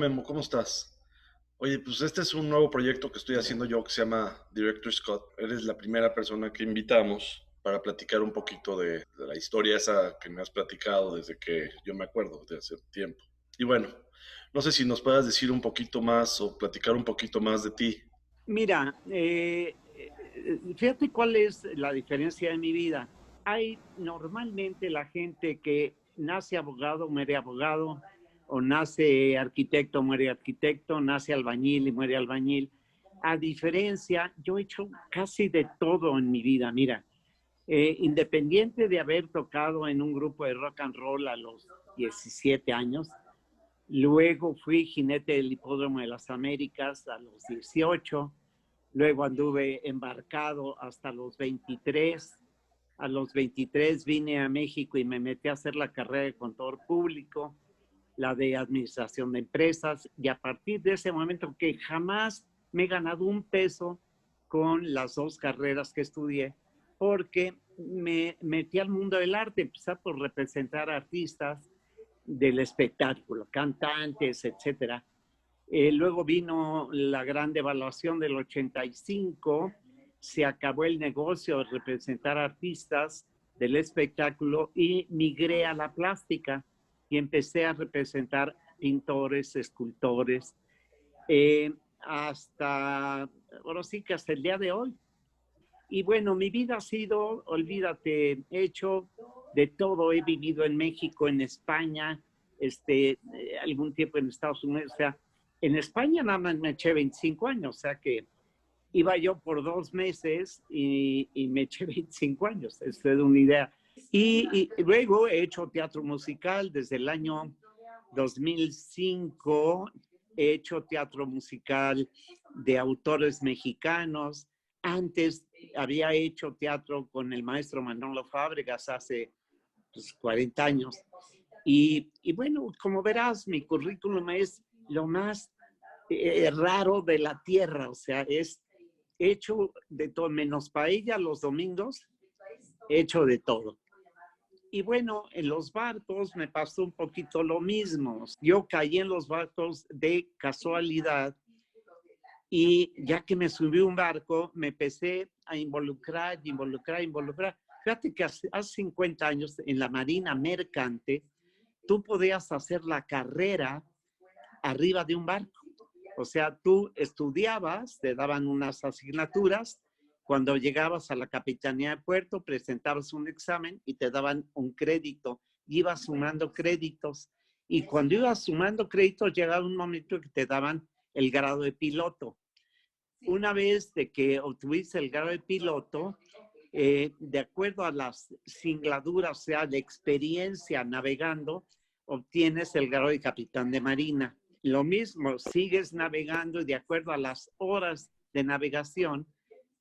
Memo, ¿cómo estás? Oye, pues este es un nuevo proyecto que estoy haciendo yo que se llama Director Scott. Eres la primera persona que invitamos para platicar un poquito de la historia esa que me has platicado desde que yo me acuerdo, de hace tiempo. Y bueno, no sé si nos puedas decir un poquito más o platicar un poquito más de ti. Mira, fíjate cuál es la diferencia de mi vida. Hay normalmente la gente que nace abogado, muere abogado, o nace arquitecto, muere arquitecto, nace albañil y muere albañil. A diferencia, yo he hecho casi de todo en mi vida. Mira, independiente de haber tocado en un grupo de rock and roll a los 17 años, luego fui jinete del Hipódromo de las Américas a los 18. Luego anduve embarcado hasta los 23. A los 23 vine a México y me metí a hacer la carrera de contador público, la de administración de empresas, y a partir de ese momento que jamás me he ganado un peso con las dos carreras que estudié, porque me metí al mundo del arte, empecé por representar artistas del espectáculo, cantantes, etcétera. Luego vino la gran devaluación del 85, se acabó el negocio de representar artistas del espectáculo y migré a la plástica y empecé a representar pintores, escultores, hasta, ahora sí que hasta el día de hoy. Y bueno, mi vida ha sido, olvídate, he hecho de todo, he vivido en México, en España, algún tiempo en Estados Unidos, o sea, en España nada más me eché 25 años, o sea que iba yo por 2 meses y me eché 25 años, es de una idea. Y luego he hecho teatro musical desde el año 2005, he hecho teatro musical de autores mexicanos. Antes había hecho teatro con el maestro Manolo Fábregas hace 40 años. Y bueno, como verás, mi currículum es lo más raro de la tierra, o sea, es hecho de todo, menos paella los domingos, hecho de todo. Y bueno, en los barcos me pasó un poquito lo mismo. Yo caí en los barcos de casualidad y ya que me subí a un barco, me empecé a involucrar. Fíjate que hace 50 años en la Marina Mercante, tú podías hacer la carrera arriba de un barco. O sea, tú estudiabas, te daban unas asignaturas, cuando llegabas a la Capitanía de Puerto, presentabas un examen y te daban un crédito. Ibas sumando créditos y cuando ibas sumando créditos llegaba un momento que te daban el grado de piloto. Una vez de que obtuviste el grado de piloto, de acuerdo a las singladuras, o sea, de experiencia navegando, obtienes el grado de capitán de marina. Lo mismo, sigues navegando y de acuerdo a las horas de navegación,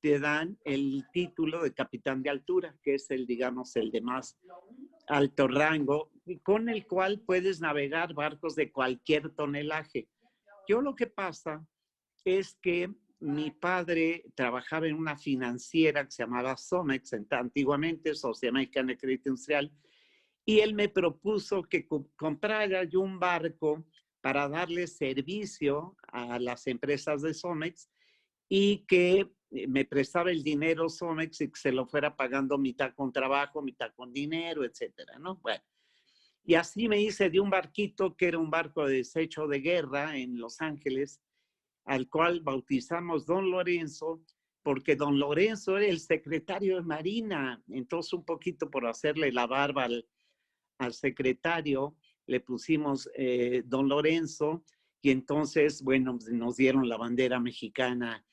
te dan el título de capitán de altura, que es el, digamos, el de más alto rango, con el cual puedes navegar barcos de cualquier tonelaje. Yo lo que pasa es que mi padre trabajaba en una financiera que se llamaba Somex, antiguamente Sociedad Mexicana de Crédito Industrial, y él me propuso que comprara yo un barco para darle servicio a las empresas de Somex y que me prestaba el dinero Somex y que se lo fuera pagando mitad con trabajo, mitad con dinero, etcétera, ¿no? Bueno, y así me hice de un barquito que era un barco de desecho de guerra en Los Ángeles, al cual bautizamos Don Lorenzo, porque Don Lorenzo era el secretario de Marina. Entonces, un poquito por hacerle la barba al secretario, le pusimos Don Lorenzo, y entonces, bueno, nos dieron la bandera mexicana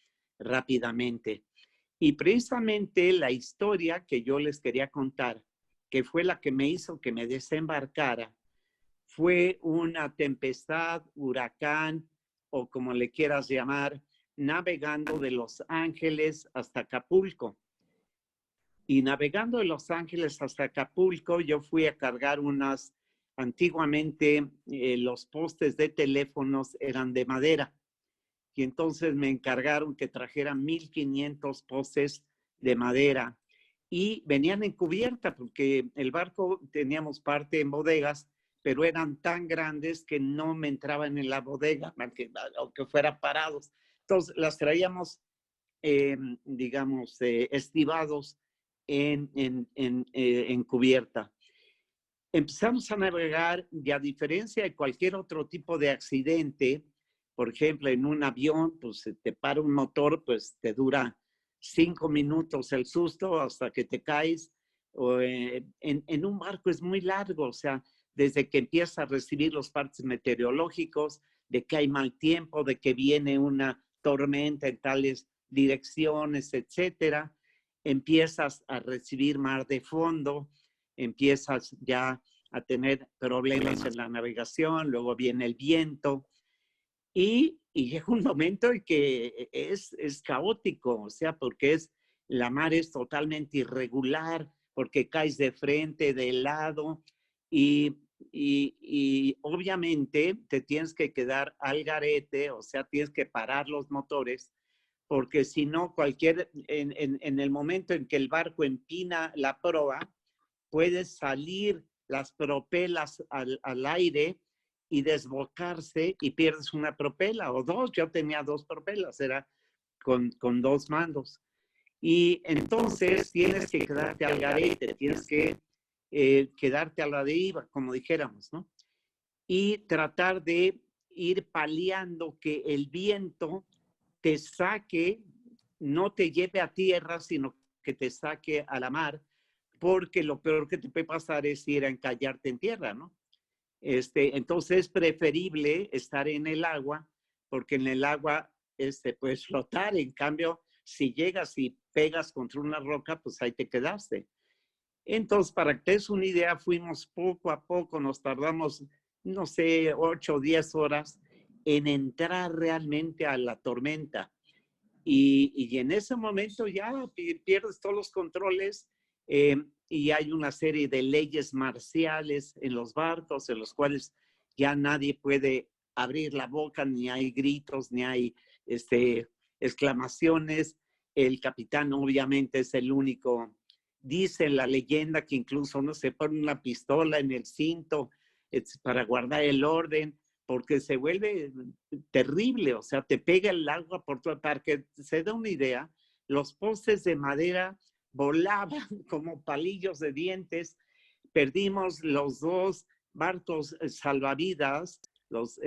rápidamente. Y precisamente la historia que yo les quería contar, que fue la que me hizo que me desembarcara, fue una tempestad, huracán o como le quieras llamar, navegando de Los Ángeles hasta Acapulco. Y navegando de Los Ángeles hasta Acapulco, yo fui a cargar antiguamente los postes de teléfonos eran de madera. Y entonces me encargaron que trajera 1,500 postes de madera. Y venían en cubierta porque el barco teníamos parte en bodegas, pero eran tan grandes que no me entraban en la bodega, aunque fueran parados. Entonces las traíamos, digamos, estivados en cubierta. Empezamos a navegar y, a diferencia de cualquier otro tipo de accidente, por ejemplo, en un avión, pues se te para un motor, pues te dura 5 minutos el susto hasta que te caes. O, en un barco es muy largo, o sea, desde que empiezas a recibir los partes meteorológicos, de que hay mal tiempo, de que viene una tormenta en tales direcciones, etcétera, empiezas a recibir mar de fondo, empiezas ya a tener problemas en la navegación, luego viene el viento y llega un momento en que es caótico, o sea, porque la mar es totalmente irregular, porque caes de frente, de lado y obviamente te tienes que quedar al garete, o sea, tienes que parar los motores, porque si no, en el momento en que el barco empina la proa, puedes salir las propelas al aire y desbocarse y pierdes una propela o dos. Yo tenía 2 propelas, era con 2 mandos. Y entonces tienes que quedarte al garete, tienes que quedarte a la deriva, como dijéramos, ¿no? Y tratar de ir paliando que el viento te saque, no te lleve a tierra, sino que te saque a la mar, porque lo peor que te puede pasar es ir a encallarte en tierra, ¿no? Entonces es preferible estar en el agua, porque en el agua puedes flotar. En cambio, si llegas y pegas contra una roca, pues ahí te quedaste. Entonces, para que te des una idea, fuimos poco a poco, nos tardamos, no sé, 8 o 10 horas en entrar realmente a la tormenta. Y en ese momento ya pierdes todos los controles, y hay una serie de leyes marciales en los barcos en los cuales ya nadie puede abrir la boca, ni hay gritos, ni hay exclamaciones. El capitán obviamente es el único. Dice la leyenda que incluso uno se pone una pistola en el cinto para guardar el orden, porque se vuelve terrible, o sea, te pega el agua por todo. Para que se dé una idea, los postes de madera volaban como palillos de dientes. Perdimos los 2 barcos salvavidas, los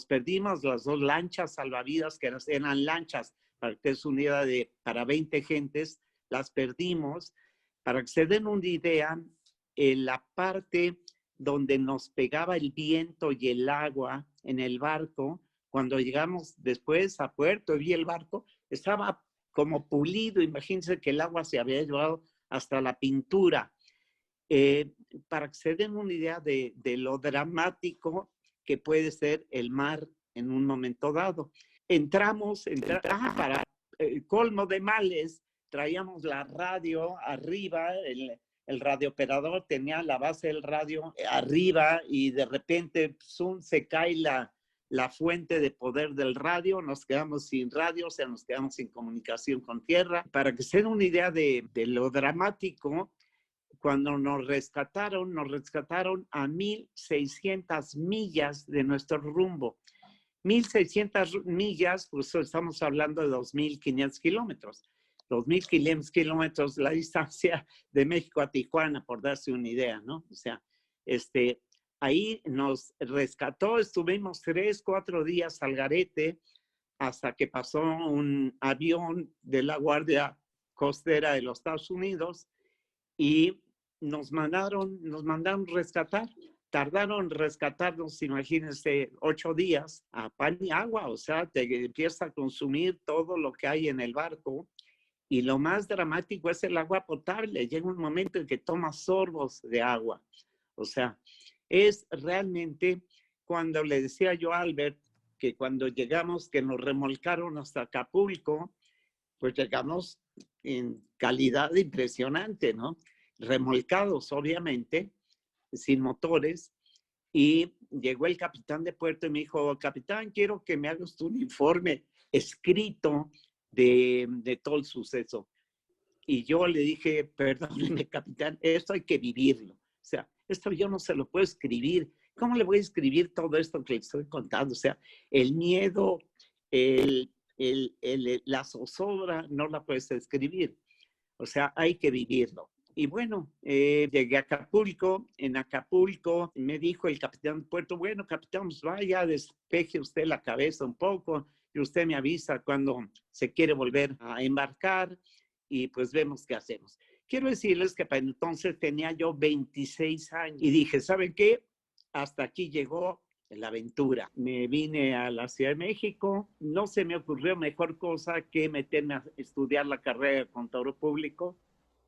perdimos, las 2 lanchas salvavidas, que eran lanchas, para que es unidad para 20 gentes, las perdimos. Para que se den una idea, en la parte donde nos pegaba el viento y el agua en el barco, cuando llegamos después a puerto y vi el barco, estaba como pulido. Imagínense que el agua se había llevado hasta la pintura. Para que se den una idea de lo dramático que puede ser el mar en un momento dado. Para colmo de males, traíamos la radio arriba, el radiooperador tenía la base del radio arriba y de repente zoom, se cae la fuente de poder del radio, nos quedamos sin radio, o sea, nos quedamos sin comunicación con tierra. Para que se den una idea de lo dramático, cuando nos rescataron a 1,600 millas de nuestro rumbo. 1,600 millas, pues estamos hablando de 2,500 kilómetros. 2,500 kilómetros la distancia de México a Tijuana, por darse una idea, ¿no? O sea, ahí nos rescató, estuvimos 3, 4 días al garete hasta que pasó un avión de la Guardia Costera de los Estados Unidos y nos mandaron rescatar. Tardaron en rescatarnos, imagínense, 8 días a pan y agua, o sea, te empieza a consumir todo lo que hay en el barco. Y lo más dramático es el agua potable. Llega un momento en que tomas sorbos de agua. O sea, es realmente, cuando le decía yo a Albert que cuando llegamos, que nos remolcaron hasta Acapulco, pues llegamos en calidad impresionante, ¿no? Remolcados, obviamente, sin motores. Y llegó el capitán de puerto y me dijo: capitán, quiero que me hagas un informe escrito de todo el suceso. Y yo le dije: perdóneme, capitán, esto hay que vivirlo. O sea, esto yo no se lo puedo escribir. ¿Cómo le voy a escribir todo esto que le estoy contando? O sea, el miedo, el, la zozobra, no la puedes escribir. O sea, hay que vivirlo. Y bueno, llegué a Acapulco. En Acapulco me dijo el capitán de puerto, bueno, capitán, pues vaya, despeje usted la cabeza un poco y usted me avisa cuando se quiere volver a embarcar y pues vemos qué hacemos. Quiero decirles que para entonces tenía yo 26 años y dije, ¿saben qué? Hasta aquí llegó la aventura. Me vine a la Ciudad de México, no se me ocurrió mejor cosa que meterme a estudiar la carrera de contador público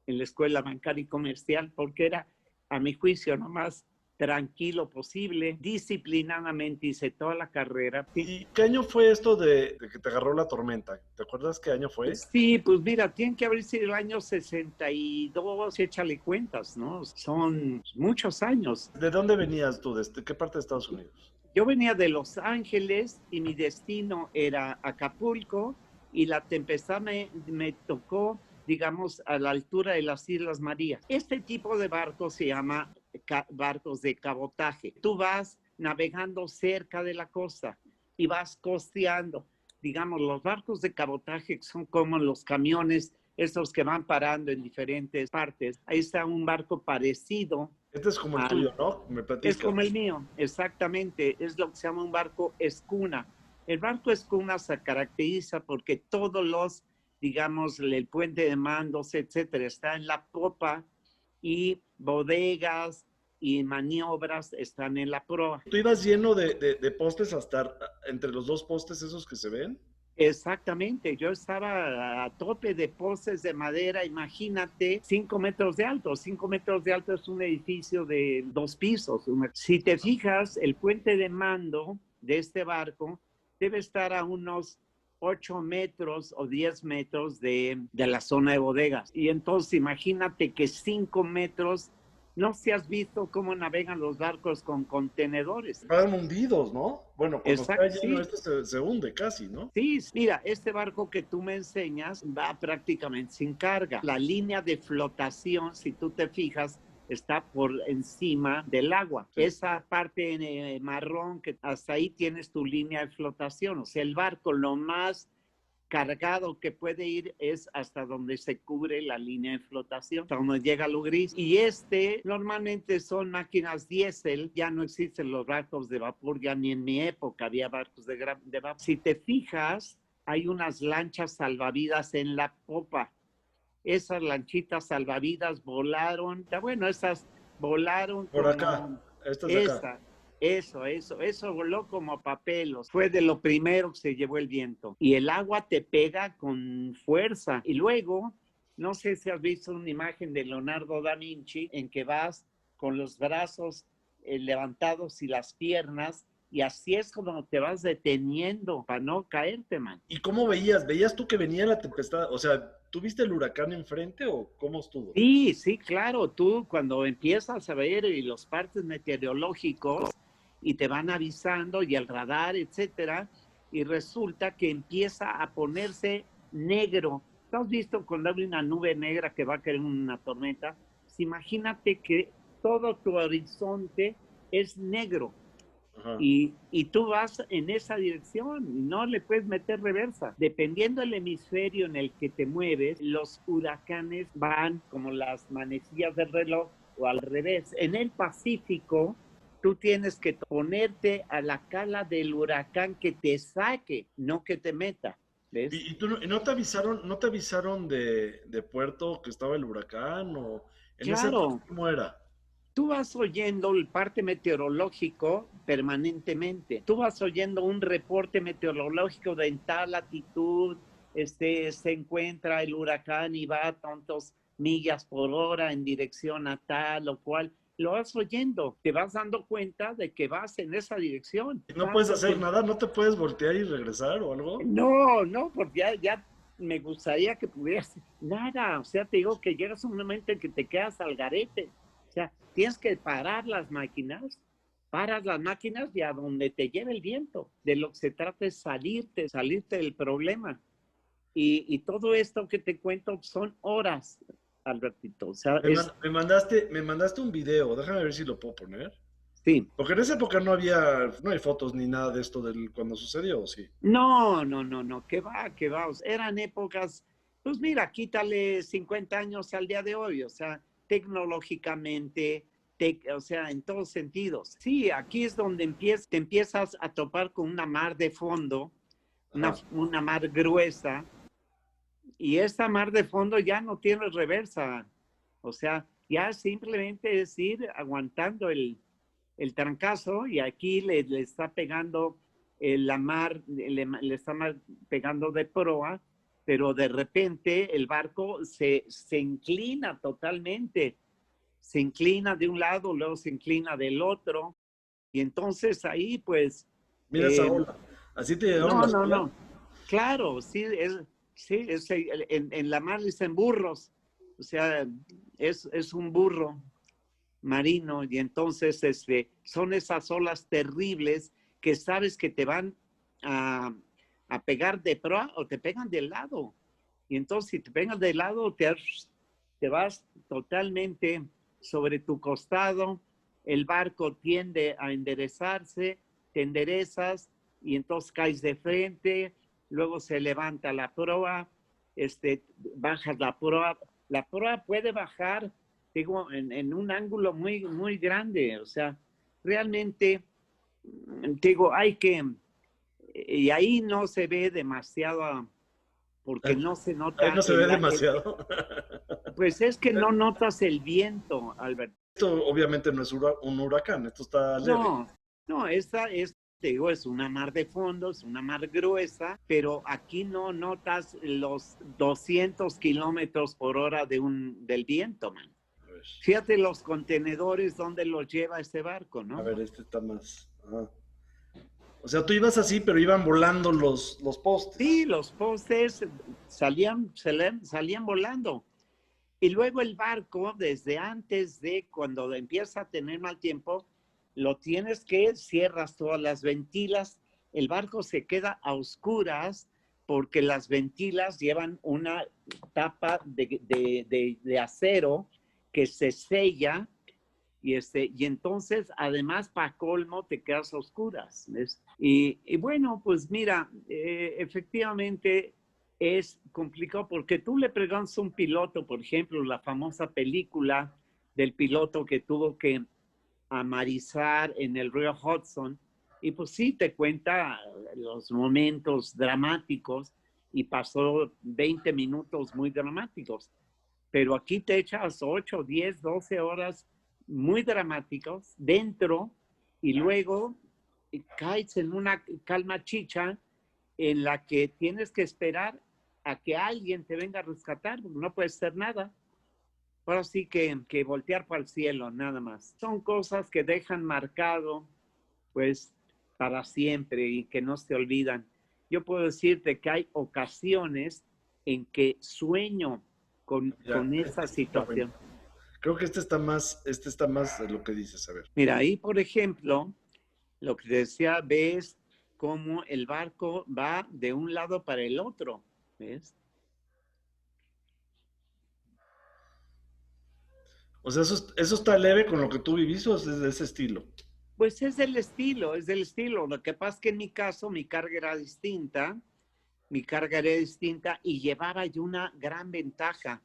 en la Escuela Bancaria y Comercial, porque era, a mi juicio, lo más tranquilo posible. Disciplinadamente hice toda la carrera. ¿Y qué año fue esto de que te agarró la tormenta? ¿Te acuerdas qué año fue? Sí, pues mira, tiene que haber sido el año 62, échale cuentas, ¿no? Son muchos años. ¿De dónde venías tú? ¿De qué parte de Estados Unidos? Yo venía de Los Ángeles y mi destino era Acapulco y la tempestad me tocó, digamos, a la altura de las Islas Marías. Este tipo de barco se llama barcos de cabotaje. Tú vas navegando cerca de la costa y vas costeando. Digamos, los barcos de cabotaje son como los camiones, esos que van parando en diferentes partes. Ahí está un barco parecido. Este es como el tuyo, ¿no? Me Es platicas. como el mío, exactamente. Es lo que se llama un barco escuna. El barco escuna se caracteriza porque todos los, digamos, el puente de mandos, etcétera, está en la popa y bodegas y maniobras están en la proa. ¿Tú ibas lleno de postes hasta entre los dos postes esos que se ven? Exactamente, yo estaba a tope de postes de madera, imagínate, 5 metros de alto. 5 metros de alto es un edificio de 2 pisos. Si te fijas, el puente de mando de este barco debe estar a unos 8 metros o 10 metros de la zona de bodegas. Y entonces imagínate que 5 metros, no se has visto cómo navegan los barcos con contenedores. Van hundidos, ¿no? Bueno, cuando está Exacto, lleno, sí. este se hunde casi, ¿no? Sí, mira, este barco que tú me enseñas va prácticamente sin carga. La línea de flotación, si tú te fijas, está por encima del agua. Sí. Esa parte marrón que hasta ahí tienes tu línea de flotación. O sea, el barco lo más cargado que puede ir es hasta donde se cubre la línea de flotación, hasta donde llega lo gris. Y normalmente son máquinas diésel, ya no existen los barcos de vapor, ya ni en mi época había barcos de vapor. Si te fijas, hay unas lanchas salvavidas en la popa. Esas lanchitas salvavidas volaron, bueno, esas volaron por como acá, estas de acá. Eso voló como papelos. Fue de lo primero que se llevó el viento. Y el agua te pega con fuerza. Y luego, no sé si has visto una imagen de Leonardo da Vinci en que vas con los brazos levantados y las piernas, y así es como te vas deteniendo para no caerte, man. ¿Y cómo veías? ¿Veías tú que venía la tempestad? O sea, ¿tú viste el huracán enfrente o cómo estuvo? Sí, sí, claro. Tú cuando empiezas a ver los partes meteorológicos y te van avisando y el radar, etcétera, y resulta que empieza a ponerse negro. ¿Tú has visto cuando hay una nube negra que va a caer una tormenta? Pues imagínate que todo tu horizonte es negro. Y tú vas en esa dirección, no le puedes meter reversa. Dependiendo del hemisferio en el que te mueves, los huracanes van como las manecillas del reloj o al revés. En el Pacífico, tú tienes que ponerte a la cala del huracán que te saque, no que te meta. ¿Ves? ¿Y tú no te avisaron de Puerto que estaba el huracán o en ese Claro. cómo era? Tú vas oyendo el parte meteorológico permanentemente. Tú vas oyendo un reporte meteorológico de en tal latitud se encuentra el huracán y va a tantos millas por hora en dirección a tal o cual. Lo vas oyendo, te vas dando cuenta de que vas en esa dirección. ¿No puedes hacer nada? ¿No te puedes voltear y regresar o algo? No, porque ya me gustaría que pudieras nada. O sea, te digo que llegas a un momento en que te quedas al garete. O sea, tienes que paras las máquinas y a donde te lleve el viento. De lo que se trata es salirte del problema. Y todo esto que te cuento son horas, Albertito. O sea, me mandaste un video, déjame ver si lo puedo poner. Sí. Porque en esa época no hay fotos ni nada de esto del cuando sucedió, ¿o sí? No, no, no, no, qué va. O sea, eran épocas, pues mira, quítale 50 años al día de hoy, o sea, tecnológicamente, o sea, en todos sentidos. Sí, aquí es donde te empiezas a topar con una mar de fondo, Ajá. una mar gruesa, y esta mar de fondo ya no tiene reversa. O sea, ya simplemente es ir aguantando el trancazo y aquí le está pegando la mar, le está pegando de proa, pero de repente el barco se inclina totalmente. Se inclina de un lado, luego se inclina del otro. Y entonces ahí pues, Mira esa eh, ola. ¿Así te llegaron no, las no, olas? no. Claro, sí, en la mar dicen burros. O sea, es un burro marino y entonces son esas olas terribles que sabes que te van a, a pegar de proa o te pegan de lado. Y entonces si te pegan de lado te vas totalmente sobre tu costado, el barco tiende a enderezarse, te enderezas y entonces caes de frente, luego se levanta la proa, bajas la proa puede bajar, digo, en un ángulo muy, muy grande, o sea, realmente, digo, y ahí no se ve demasiado, porque Ahí, no se ahí nota no se ve demasiado. pues es que no notas el viento, Albert. Esto obviamente no es un huracán, esto está leve. No, no, te digo, es una mar de fondo, es una mar gruesa, pero aquí no notas los 200 kilómetros por hora del viento, man. A ver, Fíjate los contenedores donde los lleva este barco, a ¿no? ver, este está más. Ajá. O sea, tú ibas así, pero iban volando los postes. Sí, los postes salían volando. Y luego el barco, desde antes de cuando empieza a tener mal tiempo, lo tienes que cierras todas las ventilas. El barco se queda a oscuras porque las ventilas llevan una tapa de acero que se sella y entonces, además, para colmo, te quedas a oscuras. ¿Ves? Y bueno, pues mira, efectivamente es complicado porque tú le preguntas a un piloto, por ejemplo, la famosa película del piloto que tuvo que amarizar en el río Hudson, y pues sí, te cuenta los momentos dramáticos y pasó 20 minutos muy dramáticos pero aquí te echas 8, 10, 12 horas muy dramáticos dentro y luego caes en una calma chicha en la que tienes que esperar a que alguien te venga a rescatar, porque no puede ser nada. Ahora sí que voltear para el cielo, nada más. Son cosas que dejan marcado, pues, para siempre y que no se olvidan. Yo puedo decirte que hay ocasiones en que sueño Ya, con este esa sí está bueno. situación. Creo que este está más de lo que dices, a ver. Mira, ahí, por ejemplo, lo que te decía, ves cómo el barco va de un lado para el otro, ¿ves? O sea, eso está leve con lo que tú viviste o es de ese estilo. Pues es del estilo, es del estilo. Lo que pasa es que en mi caso mi carga era distinta y llevaba yo una gran ventaja.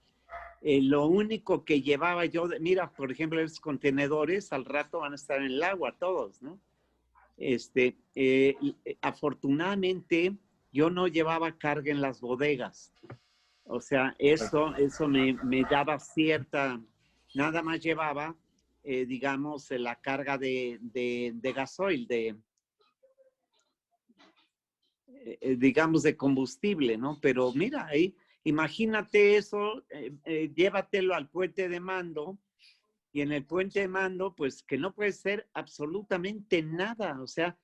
Lo único que llevaba yo, mira, por ejemplo, esos contenedores al rato van a estar en el agua todos, ¿no? Afortunadamente, yo no llevaba carga en las bodegas. O sea, eso me daba cierta, nada más llevaba, digamos, la carga de gasoil, digamos, de combustible, ¿no? Pero mira, ahí, imagínate eso, llévatelo al puente de mando y en el puente de mando, pues que no puede ser absolutamente nada, o sea,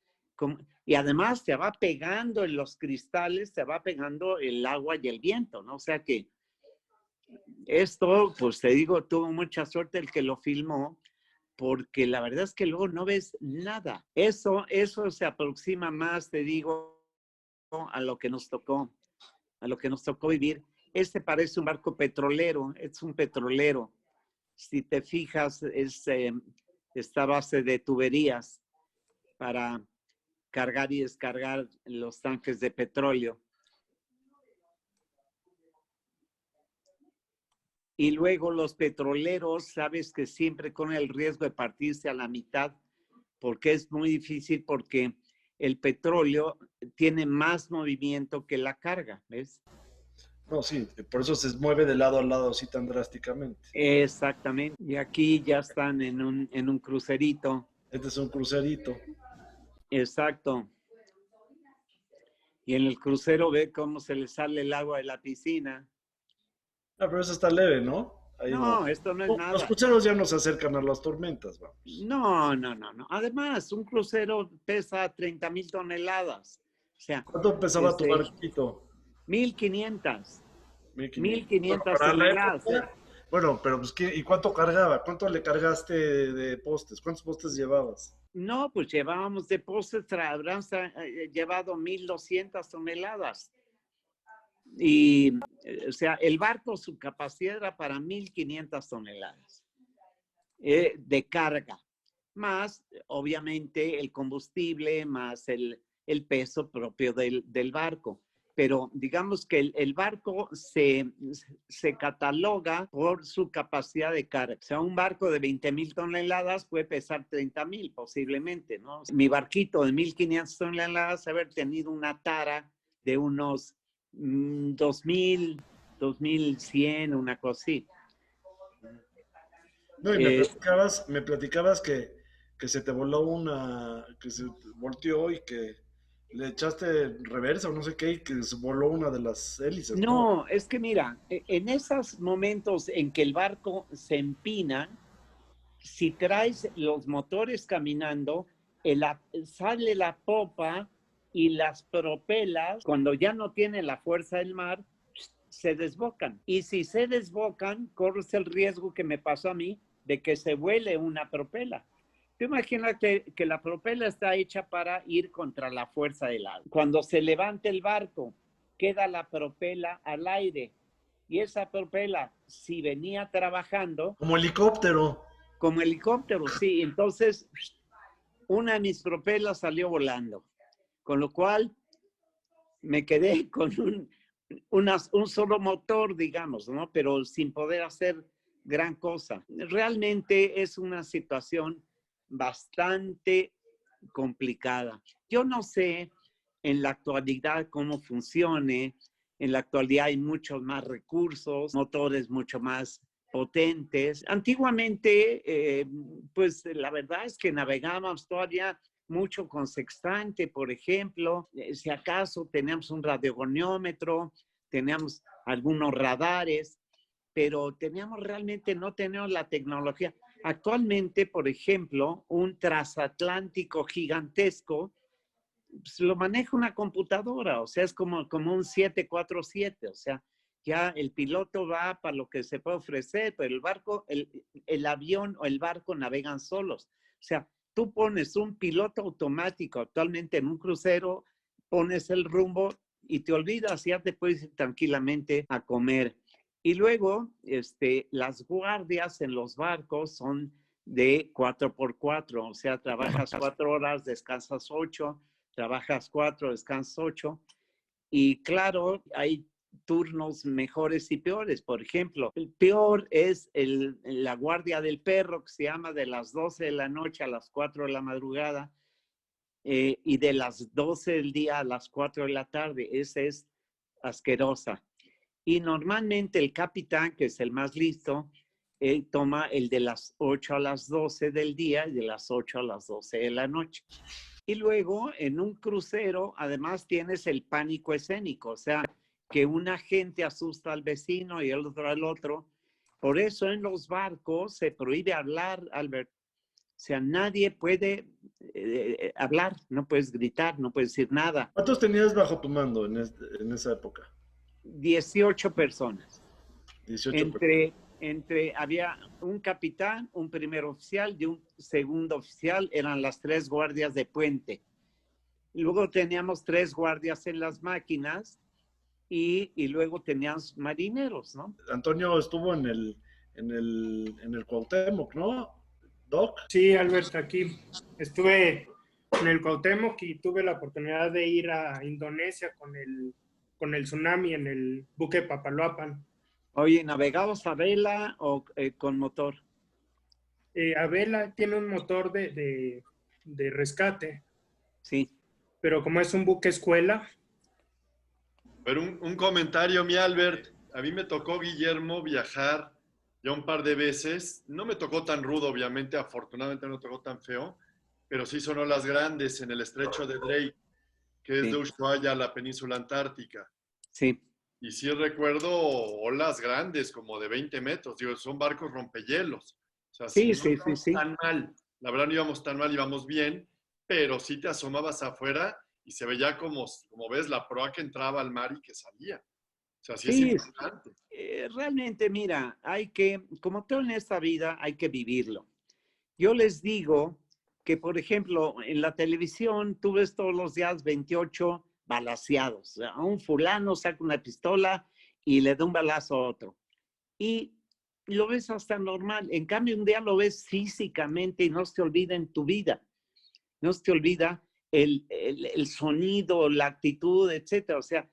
y además te va pegando en los cristales, te va pegando el agua y el viento, ¿no? O sea que esto, pues te digo, tuvo mucha suerte el que lo filmó, porque la verdad es que luego no ves nada. Eso se aproxima más, te digo, a lo que nos tocó, a lo que nos tocó vivir. Este parece un barco petrolero, es un petrolero. Si te fijas, está a base de tuberías para cargar y descargar los tanques de petróleo. Y luego los petroleros, sabes que siempre con el riesgo de partirse a la mitad, porque es muy difícil, porque el petróleo tiene más movimiento que la carga, ¿ves? No, sí, por eso se mueve de lado a lado así tan drásticamente. Exactamente. Y aquí ya están en un crucerito. Este es un crucerito. Exacto. Y en el crucero ve cómo se le sale el agua de la piscina. Ah, pero eso está leve, ¿no? Ahí no. No, esto no es No, los nada. cruceros ya no se acercan a las tormentas, vamos. No, no, no, no. Además, un crucero pesa 30,000 toneladas. O sea, ¿Cuánto pesaba tu este, barquito? 1,500. 1500. Bueno, 1,500 para la toneladas. época. Bueno, pero pues, ¿y cuánto cargaba? ¿Cuánto le cargaste de postes? ¿Cuántos postes llevabas? No, pues llevábamos de postes, habrán llevado 1,200 toneladas. Y, o sea, el barco, su capacidad era para 1,500 toneladas de carga, más obviamente el combustible, más el peso propio del barco. Pero digamos que el barco se cataloga por su capacidad de carga. O sea, un barco de 20,000 toneladas puede pesar 30,000 posiblemente, ¿no? Mi barquito de 1,500 toneladas haber tenido una tara de unos 2,000, 2,100, una cosa así. No, y Eh, me platicabas que se te voló que se volteó y que le echaste reversa o no sé qué y que se voló una de las hélices, ¿no? No, es que mira, en esos momentos en que el barco se empina, si traes los motores caminando, sale la popa y las propelas, cuando ya no tiene la fuerza del mar, se desbocan. Y si se desbocan, corres el riesgo que me pasó a mí de que se vuele una propela. Tú imagínate que la propela está hecha para ir contra la fuerza del agua. Cuando se levanta el barco, queda la propela al aire. Y esa propela, si venía trabajando, Como helicóptero. como helicóptero, sí. Entonces, una de mis propelas salió volando. Con lo cual, me quedé con un solo motor, digamos, ¿no? Pero sin poder hacer gran cosa. Realmente es una situación bastante complicada. Yo no sé en la actualidad cómo funcione. En la actualidad hay muchos más recursos, motores mucho más potentes. Antiguamente, pues la verdad es que navegábamos todavía mucho con sextante, por ejemplo. Si acaso teníamos un radiogoniómetro, teníamos algunos radares, pero no teníamos la tecnología. Actualmente, por ejemplo, un transatlántico gigantesco pues, lo maneja una computadora, o sea, es como un 747, o sea, ya el piloto va para lo que se puede ofrecer, pero el barco, el avión o el barco navegan solos. O sea, tú pones un piloto automático actualmente en un crucero, pones el rumbo y te olvidas, ya te puedes ir tranquilamente a comer. Y luego, las guardias en los barcos son de 4x4, o sea, trabajas 4 horas, descansas 8, trabajas 4, descansas 8. Y claro, hay turnos mejores y peores. Por ejemplo, el peor es la guardia del perro, que se llama de las 12 de la noche a las 4 de la madrugada y de las 12 del día a las 4 de la tarde. Esa es asquerosa. Y normalmente el capitán, que es el más listo, toma el de las 8 a las 12 del día y de las 8 a las 12 de la noche. Y luego en un crucero, además tienes el pánico escénico, o sea, que un agente asusta al vecino y el otro al otro. Por eso en los barcos se prohíbe hablar, Albert. O sea, nadie puede hablar, no puedes gritar, no puedes decir nada. ¿Cuántos tenías bajo tu mando en esa época? 18 personas. 18 personas. Había un capitán, un primer oficial y un segundo oficial, eran las 3 guardias de puente. Luego teníamos 3 guardias en las máquinas y luego teníamos marineros, ¿no? Antonio estuvo en el Cuauhtémoc, ¿no? Doc? Sí, Albert, aquí estuve en el Cuauhtémoc y tuve la oportunidad de ir a Indonesia con el tsunami en el buque Papaloapan. Oye, ¿navegabas a vela o con motor? A vela tiene un motor de rescate, Sí. pero como es un buque escuela. Pero un comentario, mi Albert. A mí me tocó, Guillermo, viajar ya un par de veces. No me tocó tan rudo, obviamente, afortunadamente no me tocó tan feo, pero sí son olas grandes en el estrecho de Drake, que es Sí. de Ushuaia a la península antártica. Sí. Y sí recuerdo olas grandes, como de 20 metros. Digo, son barcos rompehielos. O sea, Sí, si no sí, sí, íbamos sí. tan mal, la verdad no íbamos tan mal, íbamos bien, pero sí te asomabas afuera y se veía como ves la proa que entraba al mar y que salía. O sea, sí es Sí, importante. realmente, mira, hay que, como todo en esta vida, hay que vivirlo. Yo les digo que, por ejemplo, en la televisión tú ves todos los días 28 balaceados. O sea, a un fulano saca una pistola y le da un balazo a otro. Y lo ves hasta normal. En cambio, un día lo ves físicamente y no se te olvida en tu vida. No se te olvida el sonido, la actitud, etcétera. O sea,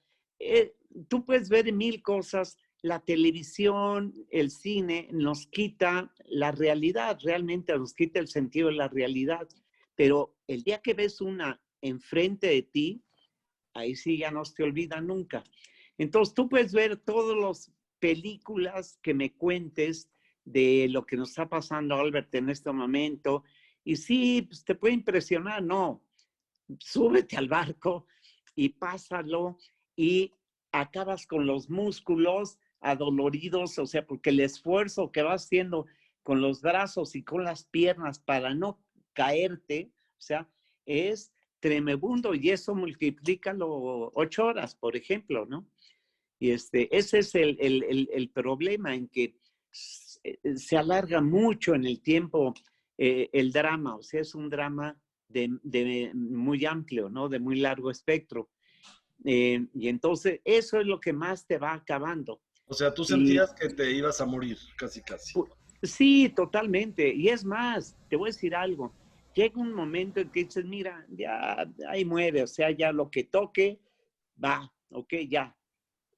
tú puedes ver mil cosas. La televisión, el cine nos quita la realidad, realmente nos quita el sentido de la realidad. Pero el día que ves una enfrente de ti, ahí sí ya no se te olvida nunca. Entonces tú puedes ver todas las películas que me cuentes de lo que nos está pasando, Albert, en este momento. Y sí, pues te puede impresionar, no. Súbete al barco y pásalo y acabas con los músculos adoloridos, o sea, porque el esfuerzo que vas haciendo con los brazos y con las piernas para no caerte, o sea, es tremebundo y eso multiplícalo 8 horas, por ejemplo, ¿no? Y ese es el problema en que se alarga mucho en el tiempo el drama, o sea, es un drama de muy amplio, ¿no? De muy largo espectro. Y entonces eso es lo que más te va acabando. O sea, tú Y sentías que te ibas a morir, casi, casi. sí, totalmente. Y es más, te voy a decir algo. Llega un momento en que dices, mira, ya ahí muere, o sea, ya lo que toque, va, ok, ya.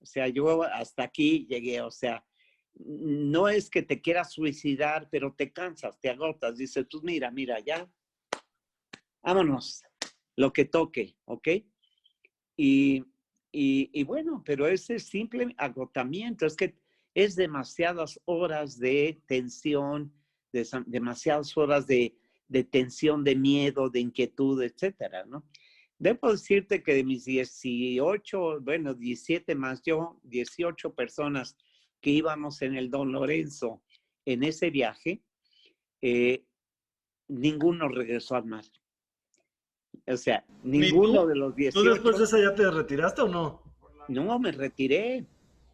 O sea, yo hasta aquí llegué, o sea, no es que te quieras suicidar, pero te cansas, te agotas, dices, pues mira, ya, vámonos, lo que toque, ¿ok? Y, y bueno, pero ese simple agotamiento, es que es demasiadas horas de tensión, demasiadas horas de tensión, de miedo, de inquietud, etcétera, ¿no? Debo decirte que de mis 18, bueno, 17 más yo, 18 personas que íbamos en el Don Lorenzo en ese viaje, eh, ninguno regresó al mar. O sea, ¿Ni ninguno tú? de los ¿Tú después de 18, esa ya te retiraste o no? no, me retiré.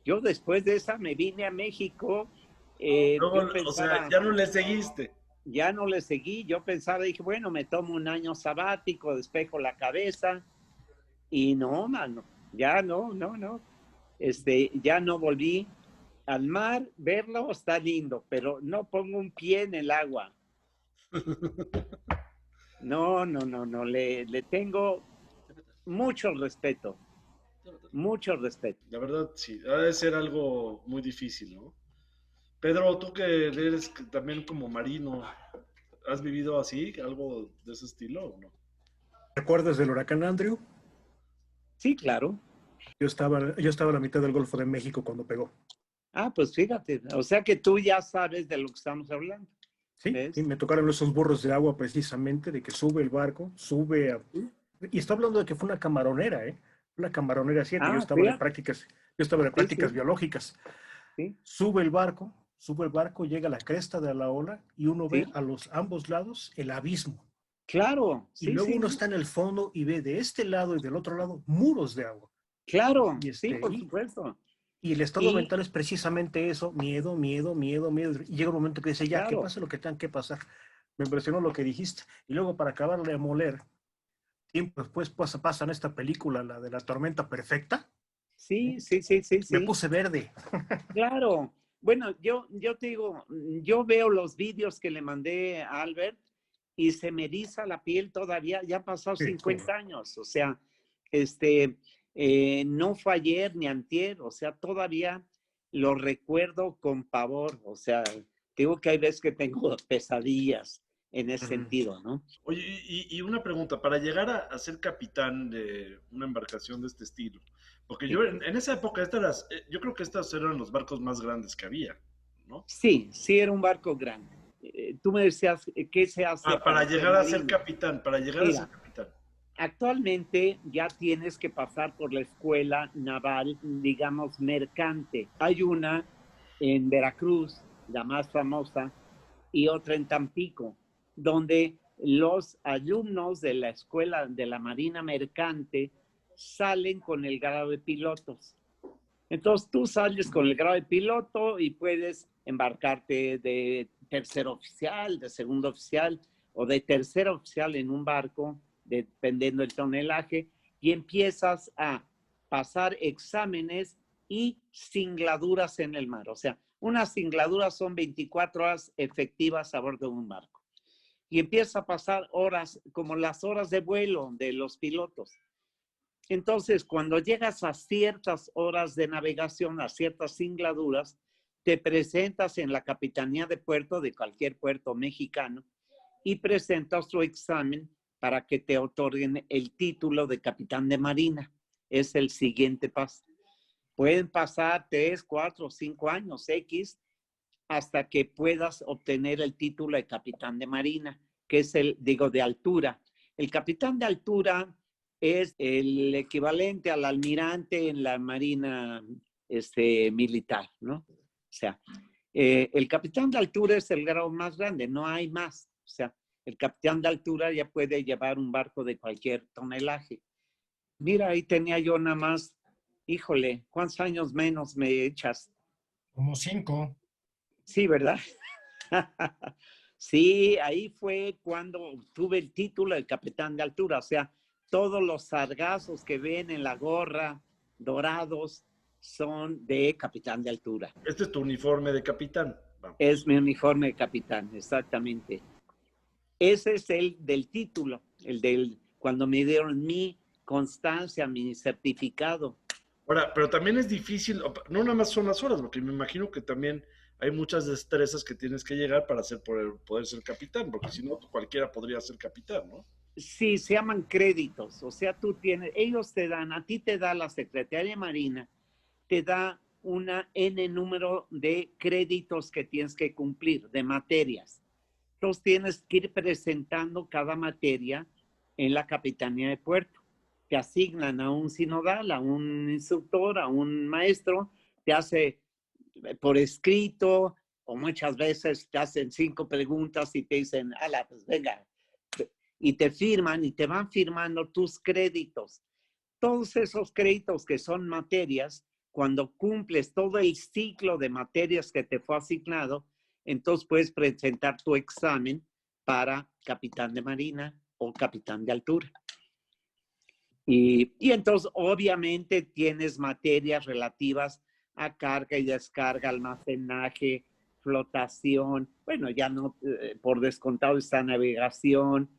Yo después de esa me vine a México. Yo Luego, o sea, pensaba, ya no le seguiste. ya no le seguí, yo pensaba, dije, bueno, me tomo un año sabático, despejo la cabeza. Y no, mano, ya no. Ya no volví al mar, verlo está lindo, pero no pongo un pie en el agua. No, le tengo mucho respeto, mucho respeto. La verdad, sí, ha de ser algo muy difícil, ¿no? Pedro, tú que eres también como marino, ¿has vivido así, algo de ese estilo o no? ¿Te acuerdas del huracán Andrew? Sí, claro. Yo estaba a la mitad del Golfo de México cuando pegó. Ah, pues fíjate, o sea que tú ya sabes de lo que estamos hablando, Sí, ¿ves? sí, me tocaron esos burros de agua precisamente, de que sube el barco, y está hablando de que fue una camaronera, ¿eh? Una camaronera 7. Yo Ah, estaba de fíjate, prácticas, yo estaba de sí, prácticas sí, biológicas. sí, Sube el barco, llega a la cresta de la ola y uno ve sí, a los ambos lados el abismo. claro, Y sí, luego sí, uno está en el fondo y ve de este lado y del otro lado muros de agua. claro, Y, sí, este, por y, supuesto. y el estado Y mental es precisamente eso, miedo, miedo, miedo, miedo. Y llega un momento que dice, ya, que claro, pase lo que tenga que pasar. Me impresionó lo que dijiste. Y luego para acabarle de moler, tiempo después pasan esta película, la de la tormenta perfecta. sí, sí, sí, sí, Me sí, puse verde. claro. Bueno, yo te digo, yo veo los vídeos que le mandé a Albert y se me eriza la piel todavía, ya han pasado Sí, 50 años, o sea, no fue ayer ni antier, o sea, todavía lo recuerdo con pavor, o sea, digo que hay veces que tengo pesadillas en ese sentido, ¿no? Oye, y una pregunta, para llegar a ser capitán de una embarcación de este estilo, porque Sí. yo en esa época, yo creo que estos eran los barcos más grandes que había, ¿no? Sí, sí era un barco grande. Tú me decías, ¿qué se hace Para para ser llegar a ser marino? capitán, para llegar a ser Mira, capitán. actualmente ya tienes que pasar por la escuela naval, digamos, mercante. Hay una en Veracruz, la más famosa, y otra en Tampico, donde los alumnos de la escuela de la Marina Mercante salen con el grado de pilotos. Entonces tú sales con el grado de piloto y puedes embarcarte de tercer oficial, de segundo oficial o de tercer oficial en un barco, dependiendo del tonelaje, y empiezas a pasar exámenes y singladuras en el mar. O sea, unas singladuras son 24 horas efectivas a bordo de un barco. Y empieza a pasar horas, como las horas de vuelo de los pilotos. Entonces, cuando llegas a ciertas horas de navegación, a ciertas singladuras, te presentas en la Capitanía de Puerto de cualquier puerto mexicano y presentas tu examen para que te otorguen el título de capitán de marina. Es el siguiente paso. Pueden pasar 3, 4, 5 años X hasta que puedas obtener el título de capitán de marina, que es de altura. El capitán de altura es el equivalente al almirante en la marina militar, ¿no? O sea, el capitán de altura es el grado más grande, no hay más. O sea, el capitán de altura ya puede llevar un barco de cualquier tonelaje. Mira, ahí tenía yo nada más, híjole, ¿cuántos años menos me echas? Como 5. Sí, ¿verdad? Sí, ahí fue cuando obtuve el título de capitán de altura. O sea, todos los sargazos que ven en la gorra dorados son de capitán de altura. Este es tu uniforme de capitán. Vamos. Es mi uniforme de capitán, exactamente. Ese es el del título, cuando me dieron mi constancia, mi certificado. Ahora, pero también es difícil, no nada más son las horas, porque me imagino que también hay muchas destrezas que tienes que llegar para poder ser capitán, porque si no, cualquiera podría ser capitán, ¿no? Sí, se llaman créditos. O sea, ellos te dan, a ti te da la Secretaría Marina, te da una N número de créditos que tienes que cumplir, de materias. Entonces tienes que ir presentando cada materia en la Capitanía de Puerto. Te asignan a un sinodal, a un instructor, a un maestro, te hace por escrito, o muchas veces te hacen 5 preguntas y te dicen, ala, pues venga, y te firman y te van firmando tus créditos. Todos esos créditos que son materias, cuando cumples todo el ciclo de materias que te fue asignado, entonces puedes presentar tu examen para capitán de marina o capitán de altura. Y entonces obviamente tienes materias relativas a carga y descarga, almacenaje, flotación, bueno, ya no, por descontado está navegación.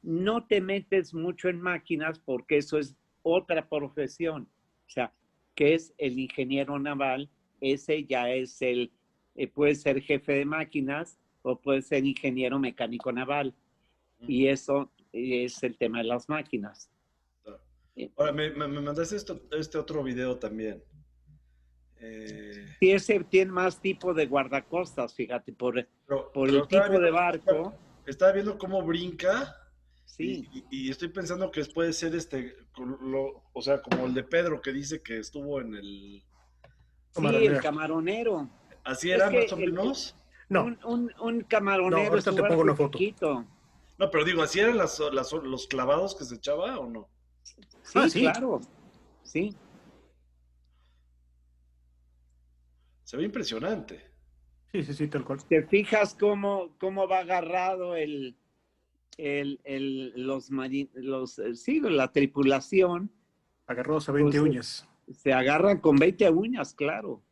No te metes mucho en máquinas porque eso es otra profesión, o sea, que es el ingeniero naval. Ese ya es puede ser jefe de máquinas o puede ser ingeniero mecánico naval, y eso es el tema de las máquinas. Ahora, me mandaste este otro video también. Sí, ese tiene más tipo de guardacostas, fíjate, por el estaba tipo de barco. Estaba viendo cómo brinca. Sí. Y estoy pensando que puede ser o sea, como el de Pedro que dice que estuvo en el... Sí, el camaronero. ¿Así era más o menos? No. Un camaronero no, es un te pongo una barco foto. chiquito. No, pero digo, ¿así eran los clavados que se echaba o no? Sí, sí. claro. Sí. Se ve impresionante. Sí, tal cual. ¿Te fijas cómo va agarrado la tripulación? Agarrados a 20 Pues, uñas. Se agarran con 20 uñas, claro.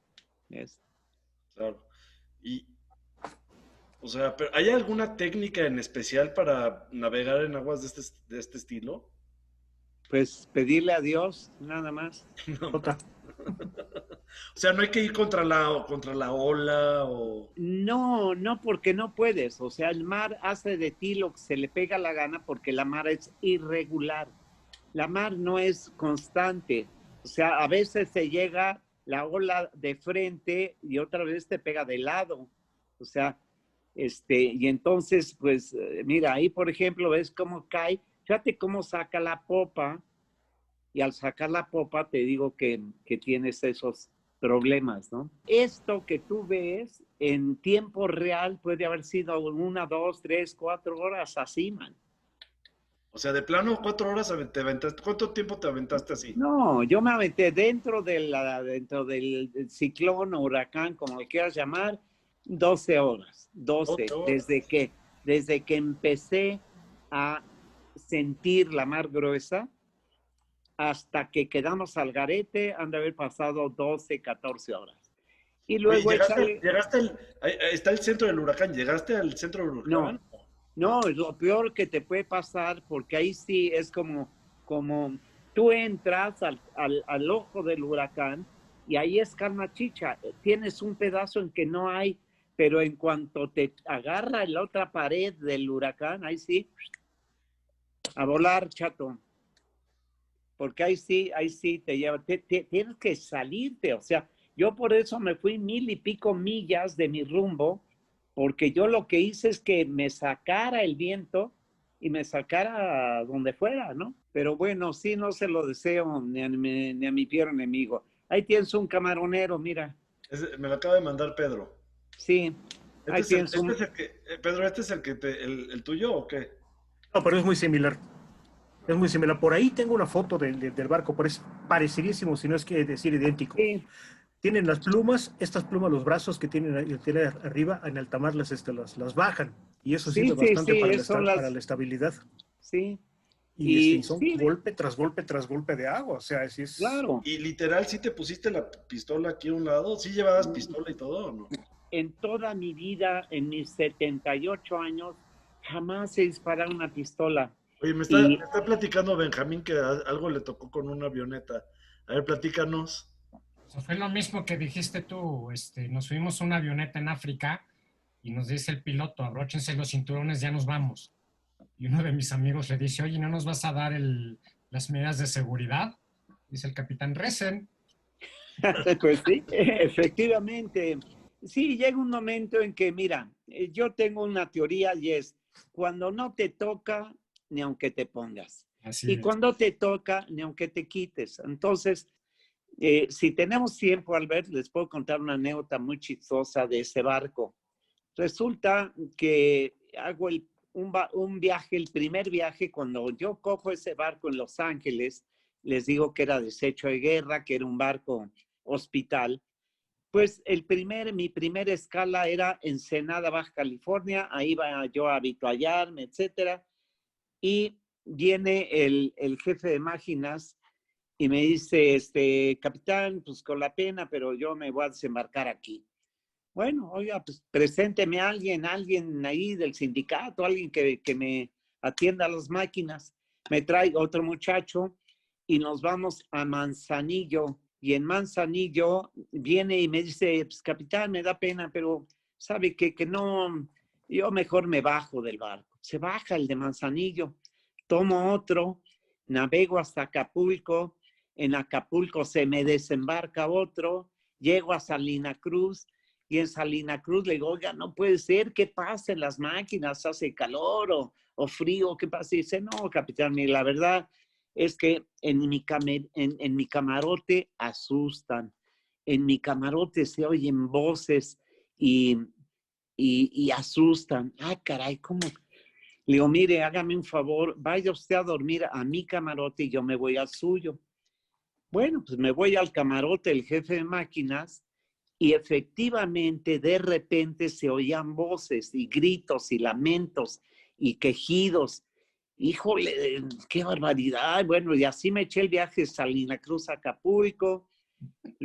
Claro. Y, o sea, pero ¿hay alguna técnica en especial para navegar en aguas de este estilo? Pues pedirle a Dios, nada más. No, Jota, o sea, no hay que ir contra la ola o... No, no, porque no puedes. O sea, el mar hace de ti lo que se le pega la gana porque la mar es irregular. La mar no es constante. O sea, a veces te llega la ola de frente y otra vez te pega de lado. O sea, y entonces, pues, mira, ahí por ejemplo, ves cómo cae. Fíjate cómo saca la popa. Y al sacar la popa te digo que tienes esos problemas, ¿no? Esto que tú ves en tiempo real puede haber sido 1, 2, 3, 4 horas así, man. O sea, de plano, 4 horas te aventaste. ¿Cuánto tiempo te aventaste así? No, yo me aventé dentro dentro del ciclón o huracán, como le quieras llamar, 12 horas. 12, 12 horas. desde que empecé a sentir la mar gruesa hasta que quedamos al garete, han de haber pasado 12, 14 horas. Y Oye, luego ahí está el centro del huracán. ¿Llegaste al centro del huracán? No, es lo peor que te puede pasar, porque ahí sí es como tú entras al ojo del huracán y ahí es calma chicha. Tienes un pedazo en que no hay, pero en cuanto te agarra la otra pared del huracán, ahí sí, a volar, chato. Porque ahí sí te lleva, tienes que salirte. O sea, yo por eso me fui 1000 y pico millas de mi rumbo, porque yo lo que hice es que me sacara el viento y me sacara a donde fuera, ¿no? Pero bueno, sí, no se lo deseo ni a mi peor enemigo. Ahí tienes un camaronero, mira. Me lo acaba de mandar Pedro. Sí, ahí tienes Pedro, ¿este es el tuyo o qué? no, pero es muy similar. Es muy similar. Por ahí tengo una foto del barco, pero es parecidísimo, si no es que decir idéntico. Sí, Tienen las plumas, estas plumas, los brazos que tienen arriba, en alta mar las bajan. Y eso sirve bastante para la estabilidad. Sí, Y son sí, golpe tras golpe tras golpe de agua. O sea, así es. claro. Y literal, ¿sí te pusiste la pistola aquí a un lado? ¿Sí llevabas pistola y todo o no? En toda mi vida, en mis 78 años, jamás he disparado una pistola. Oye, me está platicando Benjamín que algo le tocó con una avioneta. A ver, platícanos. Eso fue lo mismo que dijiste tú. Nos subimos a una avioneta en África y nos dice el piloto, abróchense los cinturones, ya nos vamos. Y uno de mis amigos le dice, oye, ¿no nos vas a dar las medidas de seguridad? Dice el capitán, recen. Pues sí, efectivamente. Sí, llega un momento en que, mira, yo tengo una teoría y es, cuando no te toca, ni aunque te pongas. Así Y es. cuando te toca, ni aunque te quites. Entonces, si tenemos tiempo, Albert, les puedo contar una anécdota muy chistosa de ese barco. Resulta que hago un viaje, el primer viaje, cuando yo cojo ese barco en Los Ángeles, les digo que era desecho de guerra, que era un barco hospital. Pues mi primera escala era Ensenada, Baja California, ahí iba yo a avituallarme, etcétera. Y viene el jefe de máquinas y me dice, capitán, pues con la pena, pero yo me voy a desembarcar aquí. Bueno, oiga, pues presénteme a alguien ahí del sindicato, alguien que me atienda a las máquinas. Me trae otro muchacho y nos vamos a Manzanillo. Y en Manzanillo viene y me dice, pues capitán, me da pena, pero sabe que no, yo mejor me bajo del barco. Se baja el de Manzanillo, tomo otro, navego hasta Acapulco, en Acapulco se me desembarca otro, llego a Salina Cruz y en Salina Cruz le digo, oiga, no puede ser, ¿qué pasa en las máquinas? ¿Hace calor o frío? ¿Qué pasa? Y dice, no, capitán, la verdad es que en mi camarote asustan, en mi camarote se oyen voces y asustan. Ah, caray, ¿cómo? Le digo, mire, hágame un favor, vaya usted a dormir a mi camarote y yo me voy al suyo. Bueno, pues me voy al camarote del jefe de máquinas y efectivamente de repente se oían voces y gritos y lamentos y quejidos. Híjole, qué barbaridad. Bueno, y así me eché el viaje de Salina Cruz a Acapulco.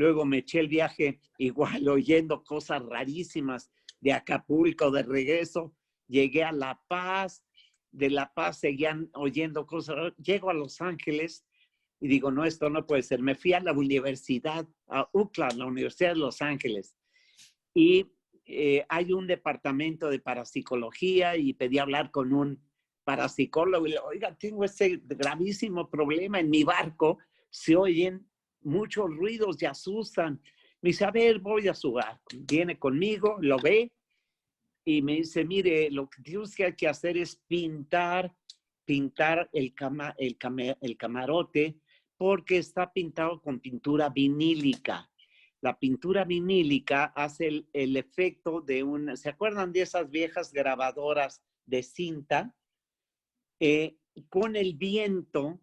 Luego me eché el viaje igual oyendo cosas rarísimas de Acapulco de regreso. Llegué a La Paz, de La Paz seguían oyendo cosas. Llego a Los Ángeles y digo, no, esto no puede ser. Me fui a la universidad, a UCLA, la Universidad de Los Ángeles. Y hay un departamento de parapsicología y pedí hablar con un parapsicólogo. Y le digo, oiga, tengo este gravísimo problema en mi barco. Se oyen muchos ruidos y asustan. Me dice, a ver, voy a su barco. Viene conmigo, lo ve y me dice, mire, lo que tienes que hacer es pintar el camarote porque está pintado con pintura vinílica. La pintura vinílica hace el efecto de un... ¿Se acuerdan de esas viejas grabadoras de cinta? Con el viento,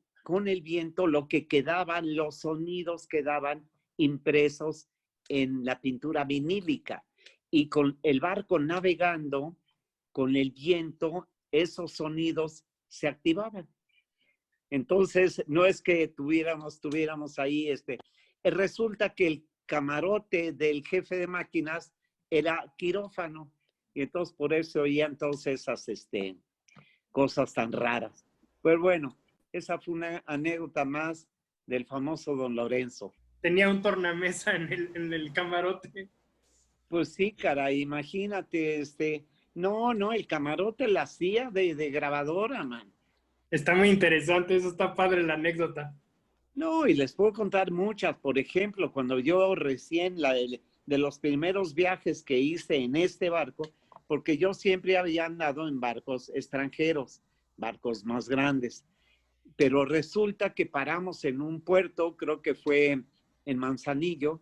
lo que quedaban, los sonidos quedaban impresos en la pintura vinílica. Y con el barco navegando, con el viento, esos sonidos se activaban. Entonces, no es que tuviéramos ahí, resulta que el camarote del jefe de máquinas era quirófano. Y entonces por eso oían todas esas cosas tan raras. Pues bueno, esa fue una anécdota más del famoso Don Lorenzo. Tenía un tornamesa en el camarote. Pues sí, caray, imagínate, no, el camarote la hacía de grabadora, man. Está muy interesante, eso está padre la anécdota. No, y les puedo contar muchas. Por ejemplo, cuando yo recién, de los primeros viajes que hice en este barco, porque yo siempre había andado en barcos extranjeros, barcos más grandes, pero resulta que paramos en un puerto, creo que fue en Manzanillo,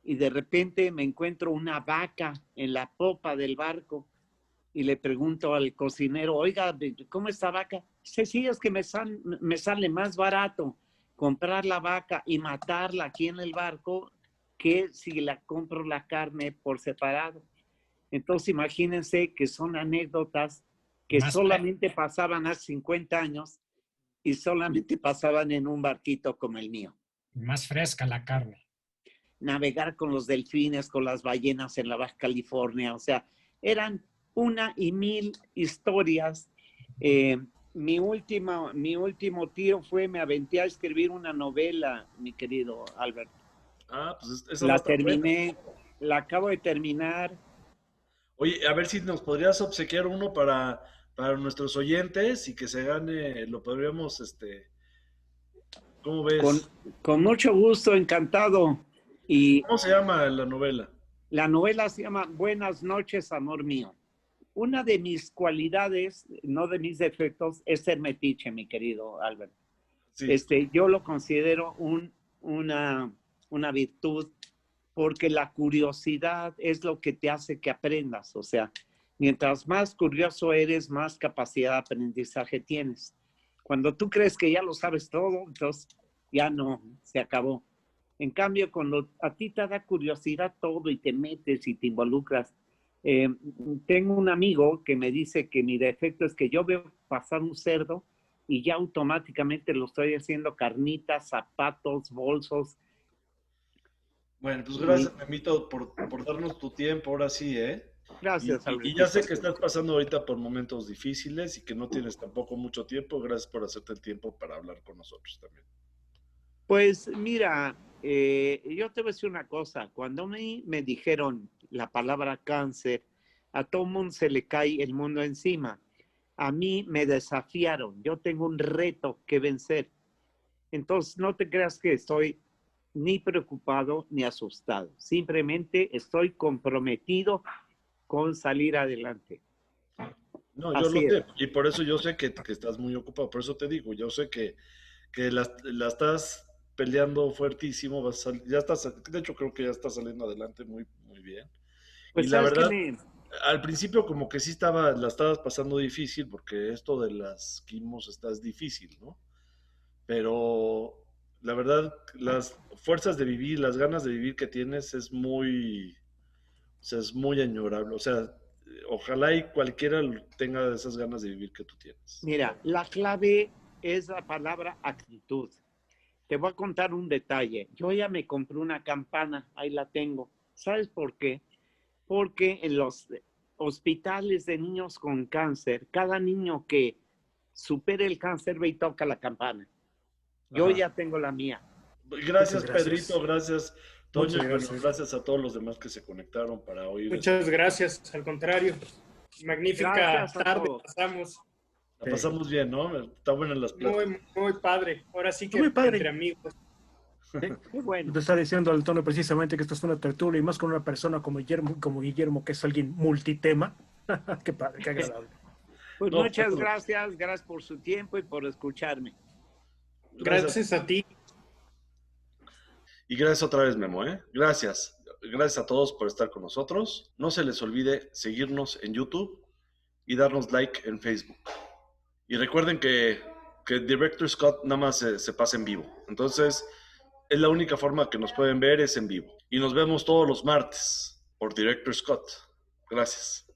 y de repente me encuentro una vaca en la popa del barco y le pregunto al cocinero, oiga, ¿cómo está vaca? Dice, sí, es que me sale más barato comprar la vaca y matarla aquí en el barco que si la compro la carne por separado. Entonces imagínense que son anécdotas que solamente pasaban hace 50 años y solamente pasaban en un barquito como el mío. Más fresca la carne. Navegar con los delfines, con las ballenas en la Baja California, o sea, eran 1,000 historias. Mi último tiro fue, me aventé a escribir una novela, mi querido Albert. Pues esa la terminé, la acabo de terminar. Oye, a ver si nos podrías obsequiar uno para nuestros oyentes y que se gane, lo podríamos, ¿cómo ves? Con mucho gusto, encantado. ¿Cómo se llama la novela? La novela se llama Buenas noches, amor mío. Una de mis cualidades, no de mis defectos, es ser metiche, mi querido Albert. Sí. Yo lo considero una virtud porque la curiosidad es lo que te hace que aprendas. O sea, mientras más curioso eres, más capacidad de aprendizaje tienes. Cuando tú crees que ya lo sabes todo, entonces ya no, se acabó. En cambio, cuando a ti te da curiosidad todo y te metes y te involucras, tengo un amigo que me dice que mi defecto es que yo veo pasar un cerdo y ya automáticamente lo estoy haciendo carnitas, zapatos, bolsos. Bueno, pues gracias, Memito, por darnos tu tiempo, ahora sí, ¿eh? Gracias, y ya sé que estás pasando ahorita por momentos difíciles y que no tienes tampoco mucho tiempo. Gracias por hacerte el tiempo para hablar con nosotros también. Pues mira, yo te voy a decir una cosa. Cuando a mí me dijeron la palabra cáncer, a todo mundo se le cae el mundo encima. A mí me desafiaron. Yo tengo un reto que vencer. Entonces, no te creas que estoy ni preocupado ni asustado. Simplemente estoy comprometido con salir adelante. No, yo lo sé. Y por eso yo sé que estás muy ocupado. Por eso te digo, yo sé que la estás peleando fuertísimo, de hecho creo que ya está saliendo adelante muy, muy bien. Pues y la verdad, al principio como que sí la estabas pasando difícil, porque esto de las quimos es difícil, ¿no? Pero la verdad, las fuerzas de vivir, las ganas de vivir que tienes es muy añorable. O sea, ojalá y cualquiera tenga esas ganas de vivir que tú tienes. Mira, la clave es la palabra actitud. te voy a contar un detalle. Yo ya me compré una campana, ahí la tengo. ¿Sabes por qué? Porque en los hospitales de niños con cáncer, cada niño que supere el cáncer ve y toca la campana. Yo ya tengo la mía. Gracias, Pedrito, gracias, Toño, y bueno, gracias a todos los demás que se conectaron para oír. Muchas gracias, al contrario. Magnífica tarde pasamos. La pasamos bien, ¿no? Está buena las pláticas. Muy padre. Ahora sí que entre amigos. Qué bueno. Te está diciendo Antonio precisamente que esto es una tertulia y más con una persona como Guillermo, que es alguien multitema. Qué padre, qué agradable. Pues muchas gracias por su tiempo y por escucharme. Gracias a ti. Y gracias otra vez, Memo, ¿eh? Gracias a todos por estar con nosotros. No se les olvide seguirnos en YouTube y darnos like en Facebook. Y recuerden que Director Scott nada más se pasa en vivo. Entonces, es la única forma que nos pueden ver es en vivo. Y nos vemos todos los martes por Director Scott. Gracias.